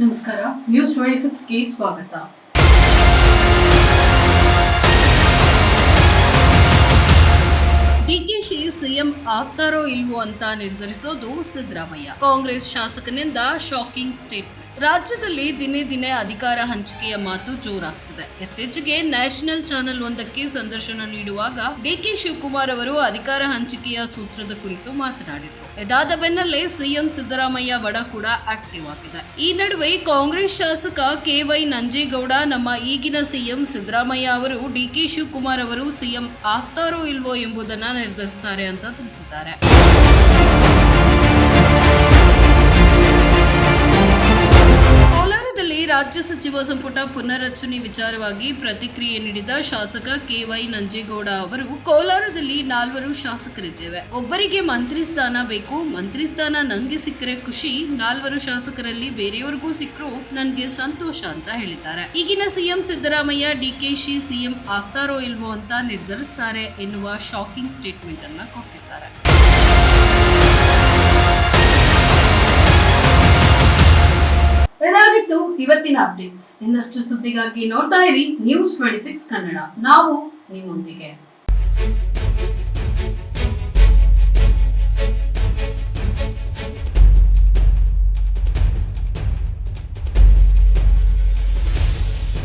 ನಮಸ್ಕಾರ, ನ್ಯೂಸ್ 26ಗೆ ಸ್ವಾಗತ. ಡಿಕೆಶಿ ಸಿಎಂ ಆಗ್ತಾರೋ ಇಲ್ವೋ ಅಂತ ನಿರ್ಧರಿಸೋದು ಸಿದ್ದರಾಮಯ್ಯ. ಕಾಂಗ್ರೆಸ್ ಶಾಸಕನಿಂದ ಶಾಕಿಂಗ್ ಸ್ಟೇಟ್ಮೆಂಟ್. ರಾಜ್ಯದಲ್ಲಿ ದಿನೇ ದಿನೇ ಅಧಿಕಾರ ಹಂಚಿಕೆಯ ಮಾತು ಜೋರಾಗ್ತಿದೆ. ಇತ್ತೀಚೆಗೆ ನ್ಯಾಷನಲ್ ಚಾನೆಲ್ ಒಂದಕ್ಕೆ ಸಂದರ್ಶನ ನೀಡುವಾಗ ಡಿಕೆ ಶಿವಕುಮಾರ್ ಅವರು ಅಧಿಕಾರ ಹಂಚಿಕೆಯ ಸೂತ್ರದ ಕುರಿತು ಮಾತನಾಡಿದರು. ಇದಾದ ಬೆನ್ನಲ್ಲೇ ಸಿಎಂ ಸಿದ್ದರಾಮಯ್ಯ ಬಡ ಕೂಡ ಆಕ್ಟಿವ್ ಆಗಿದೆ. ಈ ನಡುವೆ ಕಾಂಗ್ರೆಸ್ ಶಾಸಕ KY ನಂಜೇಗೌಡ ನಮ್ಮ ಈಗಿನ ಸಿಎಂ ಸಿದ್ದರಾಮಯ್ಯ ಅವರು ಡಿಕೆ ಶಿವಕುಮಾರ್ ಅವರು ಸಿಎಂ ಆಗ್ತಾರೋ ಇಲ್ವೋ ಎಂಬುದನ್ನು ನಿರ್ಧರಿಸುತ್ತಾರೆ ಅಂತ ತಿಳಿಸಿದ್ದಾರೆ. ಕೋಲಾರದಲ್ಲಿ ರಾಜ್ಯ ಸಚಿವ ಸಂಪುಟ ಪುನರ್ರಚನೆ ವಿಚಾರವಾಗಿ ಪ್ರತಿಕ್ರಿಯೆ ನೀಡಿದ ಶಾಸಕ KY ನಂಜೇಗೌಡ ಅವರು, ಕೋಲಾರದಲ್ಲಿ 4 ಶಾಸಕರಿದ್ದೇವೆ. ಒಬ್ಬರಿಗೆ ಮಂತ್ರಿ ಸ್ಥಾನ ಬೇಕು. ಮಂತ್ರಿ ಸ್ಥಾನ ನಂಗೆ ಸಿಕ್ಕರೆ ಖುಷಿ. 4 ಶಾಸಕರಲ್ಲಿ ಬೇರೆಯವರಿಗೂ ಸಿಕ್ಕರೂ ನನ್ಗೆ ಸಂತೋಷ ಅಂತ ಹೇಳಿದ್ದಾರೆ. ಈಗಿನ ಸಿಎಂ ಸಿದ್ದರಾಮಯ್ಯ ಡಿಕೆಶಿ ಸಿಎಂ ಆಗ್ತಾರೋ ಇಲ್ವೋ ಅಂತ ನಿರ್ಧರಿಸುತ್ತಾರೆ ಎನ್ನುವ ಶಾಕಿಂಗ್ ಸ್ಟೇಟ್ಮೆಂಟ್ ಅನ್ನ ಕೊಟ್ಟಿದ್ದಾರೆ. ಇದಾಗಿತ್ತು ಇವತ್ತಿನ ಅಪ್ಡೇಟ್ಸ್. ಇನ್ನಷ್ಟು ಸುದ್ದಿಗಾಗಿ ನೋಡ್ತಾ ಇರಿ ನ್ಯೂಸ್ 26 ಕನ್ನಡ. ನಾವು ನಿಮ್ಮೊಂದಿಗೆ.